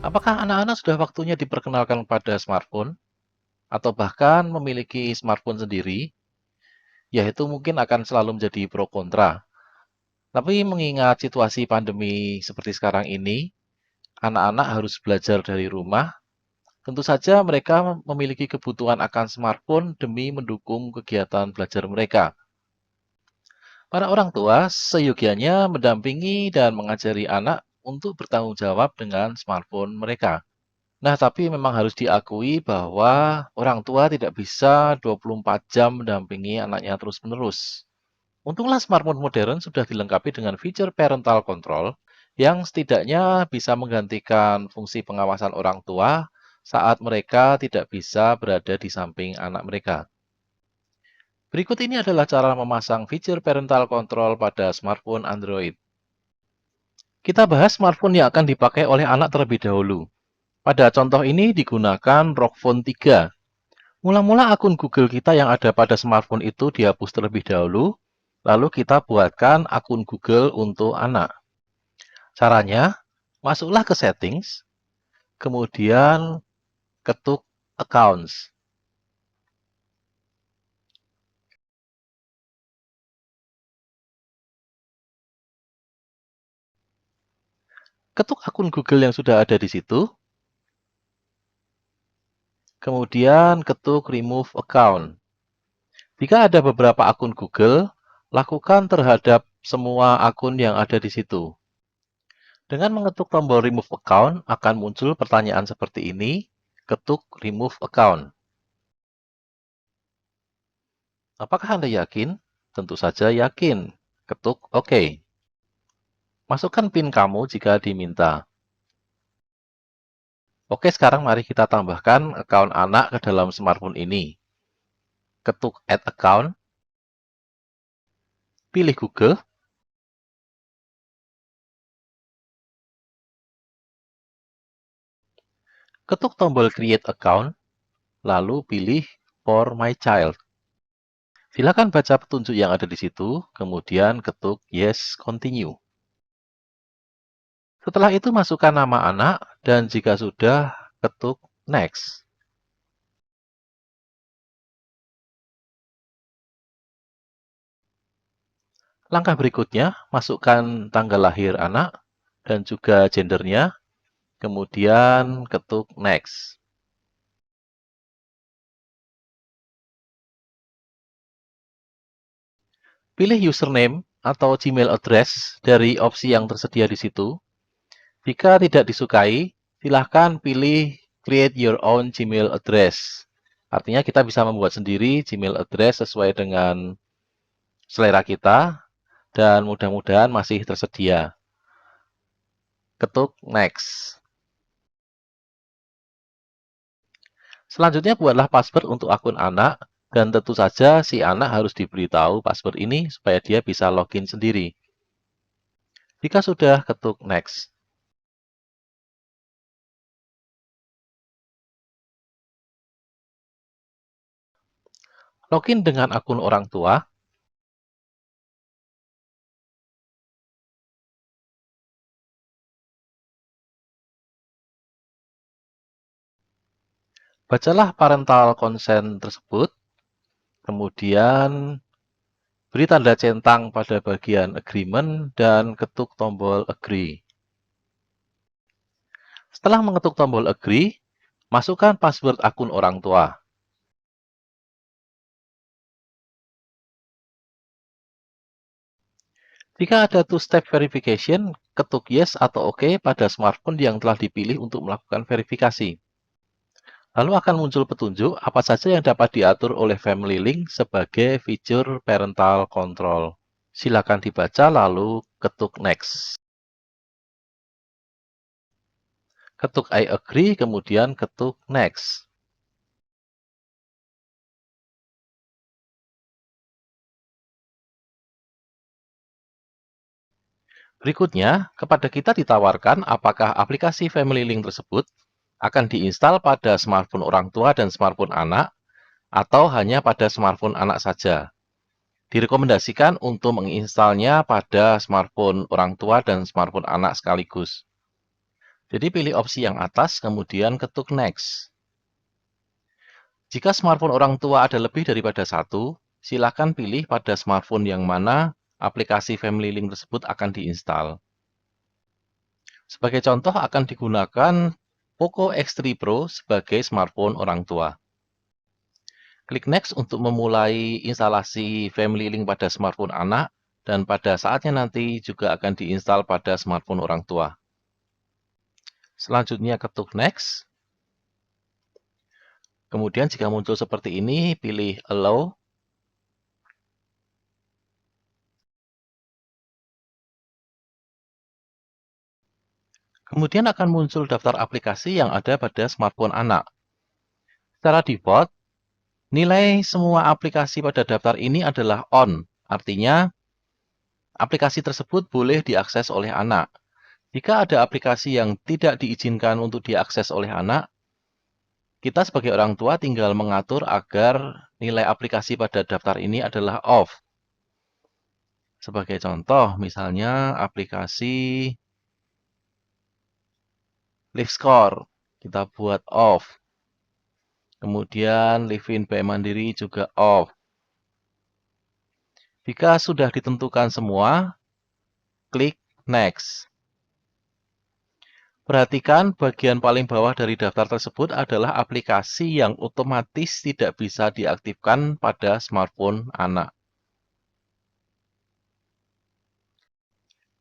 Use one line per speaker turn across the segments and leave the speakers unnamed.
Apakah anak-anak sudah waktunya diperkenalkan pada smartphone atau bahkan memiliki smartphone sendiri? Ya, itu mungkin akan selalu menjadi pro kontra. Tapi mengingat situasi pandemi seperti sekarang ini, anak-anak harus belajar dari rumah. Tentu saja mereka memiliki kebutuhan akan smartphone demi mendukung kegiatan belajar mereka. Para orang tua seyogianya mendampingi dan mengajari anak untuk bertanggung jawab dengan smartphone mereka. Nah, tapi memang harus diakui bahwa orang tua tidak bisa 24 jam mendampingi anaknya terus-menerus. Untunglah smartphone modern sudah dilengkapi dengan fitur parental control yang setidaknya bisa menggantikan fungsi pengawasan orang tua saat mereka tidak bisa berada di samping anak mereka. Berikut ini adalah cara memasang fitur parental control pada smartphone Android. Kita bahas smartphone yang akan dipakai oleh anak terlebih dahulu. Pada contoh ini digunakan ROG Phone 3. Mula-mula akun Google kita yang ada pada smartphone itu dihapus terlebih dahulu, lalu kita buatkan akun Google untuk anak. Caranya, masuklah ke settings, kemudian ketuk accounts. Ketuk akun Google yang sudah ada di situ, kemudian ketuk remove account. Jika ada beberapa akun Google, lakukan terhadap semua akun yang ada di situ. Dengan mengetuk tombol remove account, akan muncul pertanyaan seperti ini, ketuk remove account. Apakah Anda yakin? Tentu saja yakin. Ketuk OK. Masukkan PIN kamu jika diminta. Oke, sekarang mari kita tambahkan account anak ke dalam smartphone ini. Ketuk add account, pilih Google, ketuk tombol create account, lalu pilih for my child. Silakan baca petunjuk yang ada di situ, kemudian ketuk yes continue. Setelah itu masukkan nama anak dan jika sudah, ketuk next. Langkah berikutnya, masukkan tanggal lahir anak dan juga gendernya, kemudian ketuk next. Pilih username atau Gmail address dari opsi yang tersedia di situ. Jika tidak disukai, silahkan pilih create your own Gmail address. Artinya kita bisa membuat sendiri Gmail address sesuai dengan selera kita dan mudah-mudahan masih tersedia. Ketuk next. Selanjutnya buatlah password untuk akun anak dan tentu saja si anak harus diberitahu password ini supaya dia bisa login sendiri. Jika sudah, ketuk next. Login dengan akun orang tua. Bacalah parental consent tersebut, kemudian beri tanda centang pada bagian agreement dan ketuk tombol agree. Setelah mengetuk tombol agree, masukkan password akun orang tua. Jika ada two-step verification, ketuk yes atau OK pada smartphone yang telah dipilih untuk melakukan verifikasi. Lalu akan muncul petunjuk apa saja yang dapat diatur oleh Family Link sebagai fitur parental control. Silakan dibaca lalu ketuk next. Ketuk I agree, kemudian ketuk next. Berikutnya, kepada kita ditawarkan apakah aplikasi Family Link tersebut akan diinstal pada smartphone orang tua dan smartphone anak, atau hanya pada smartphone anak saja. Direkomendasikan untuk menginstalnya pada smartphone orang tua dan smartphone anak sekaligus. Jadi pilih opsi yang atas, kemudian ketuk Next. Jika smartphone orang tua ada lebih daripada satu, silakan pilih pada smartphone yang mana aplikasi Family Link tersebut akan diinstal. Sebagai contoh akan digunakan Poco X3 Pro sebagai smartphone orang tua. Klik Next untuk memulai instalasi Family Link pada smartphone anak, dan pada saatnya nanti juga akan diinstal pada smartphone orang tua. Selanjutnya ketuk Next. Kemudian jika muncul seperti ini, pilih Allow. Kemudian akan muncul daftar aplikasi yang ada pada smartphone anak. Secara default, nilai semua aplikasi pada daftar ini adalah on, artinya aplikasi tersebut boleh diakses oleh anak. Jika ada aplikasi yang tidak diizinkan untuk diakses oleh anak, kita sebagai orang tua tinggal mengatur agar nilai aplikasi pada daftar ini adalah off. Sebagai contoh, misalnya aplikasi LiveScore, kita buat off. Kemudian Livin Bank Mandiri juga off. Jika sudah ditentukan semua, klik Next. Perhatikan bagian paling bawah dari daftar tersebut adalah aplikasi yang otomatis tidak bisa diaktifkan pada smartphone anak.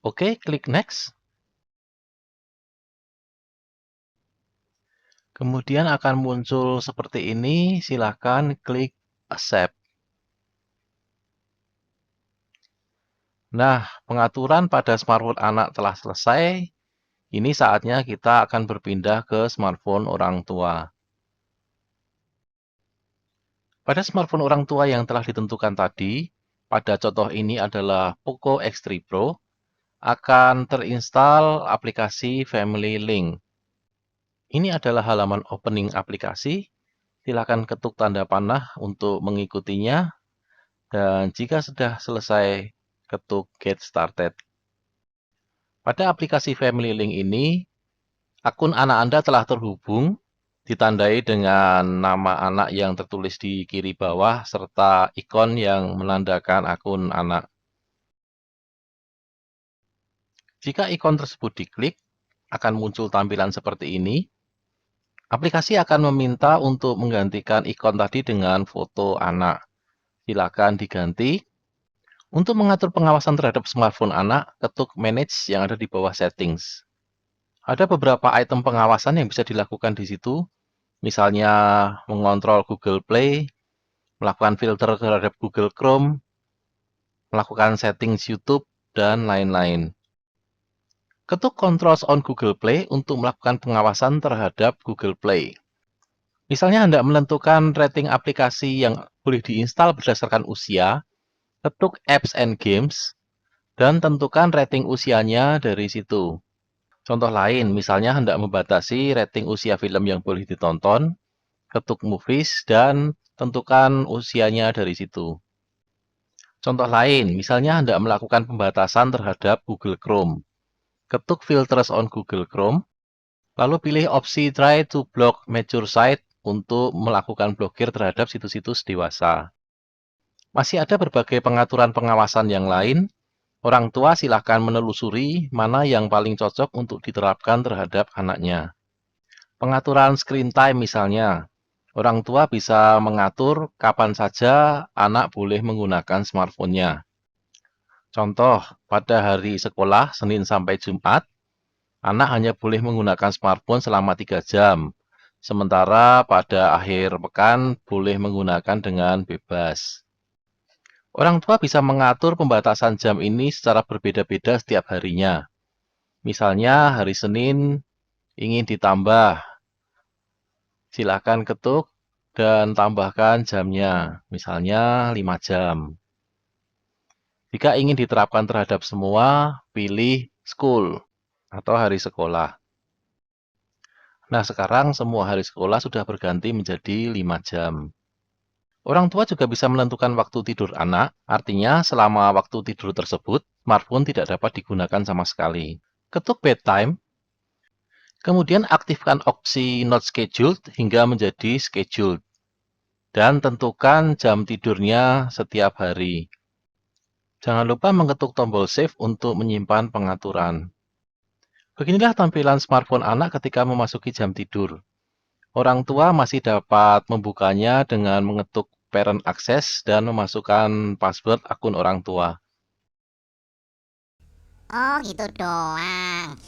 Oke, klik Next. Kemudian akan muncul seperti ini, silakan klik Accept. Nah, pengaturan pada smartphone anak telah selesai. Ini saatnya kita akan berpindah ke smartphone orang tua. Pada smartphone orang tua yang telah ditentukan tadi, pada contoh ini adalah Poco X3 Pro, akan terinstal aplikasi Family Link. Ini adalah halaman opening aplikasi. Silakan ketuk tanda panah untuk mengikutinya. Dan jika sudah selesai, ketuk Get Started. Pada aplikasi Family Link ini, akun anak Anda telah terhubung, ditandai dengan nama anak yang tertulis di kiri bawah, serta ikon yang menandakan akun anak. Jika ikon tersebut diklik, akan muncul tampilan seperti ini. Aplikasi akan meminta untuk menggantikan ikon tadi dengan foto anak. Silakan diganti. Untuk mengatur pengawasan terhadap smartphone anak, ketuk Manage yang ada di bawah Settings. Ada beberapa item pengawasan yang bisa dilakukan di situ, misalnya mengontrol Google Play, melakukan filter terhadap Google Chrome, melakukan settings YouTube, dan lain-lain. Ketuk Controls on Google Play untuk melakukan pengawasan terhadap Google Play. Misalnya Anda menentukan rating aplikasi yang boleh diinstal berdasarkan usia, ketuk Apps and Games, dan tentukan rating usianya dari situ. Contoh lain, misalnya hendak membatasi rating usia film yang boleh ditonton, ketuk Movies, dan tentukan usianya dari situ. Contoh lain, misalnya hendak melakukan pembatasan terhadap Google Chrome, ketuk Filters on Google Chrome, lalu pilih opsi Try to Block Mature Site untuk melakukan blokir terhadap situs-situs dewasa. Masih ada berbagai pengaturan pengawasan yang lain. Orang tua silakan menelusuri mana yang paling cocok untuk diterapkan terhadap anaknya. Pengaturan screen time misalnya, orang tua bisa mengatur kapan saja anak boleh menggunakan smartphone-nya. Contoh, pada hari sekolah Senin sampai Jumat, anak hanya boleh menggunakan smartphone selama 3 jam. Sementara pada akhir pekan boleh menggunakan dengan bebas. Orang tua bisa mengatur pembatasan jam ini secara berbeda-beda setiap harinya. Misalnya hari Senin ingin ditambah, silakan ketuk dan tambahkan jamnya, misalnya 5 jam. Jika ingin diterapkan terhadap semua, pilih school atau hari sekolah. Nah, sekarang semua hari sekolah sudah berganti menjadi 5 jam. Orang tua juga bisa menentukan waktu tidur anak, artinya selama waktu tidur tersebut, smartphone tidak dapat digunakan sama sekali. Ketuk bedtime. Kemudian aktifkan opsi Not Scheduled hingga menjadi Scheduled. Dan tentukan jam tidurnya setiap hari. Jangan lupa mengetuk tombol Save untuk menyimpan pengaturan. Beginilah tampilan smartphone anak ketika memasuki jam tidur. Orang tua masih dapat membukanya dengan mengetuk Parent Access dan memasukkan password akun orang tua.
Oh gitu doang.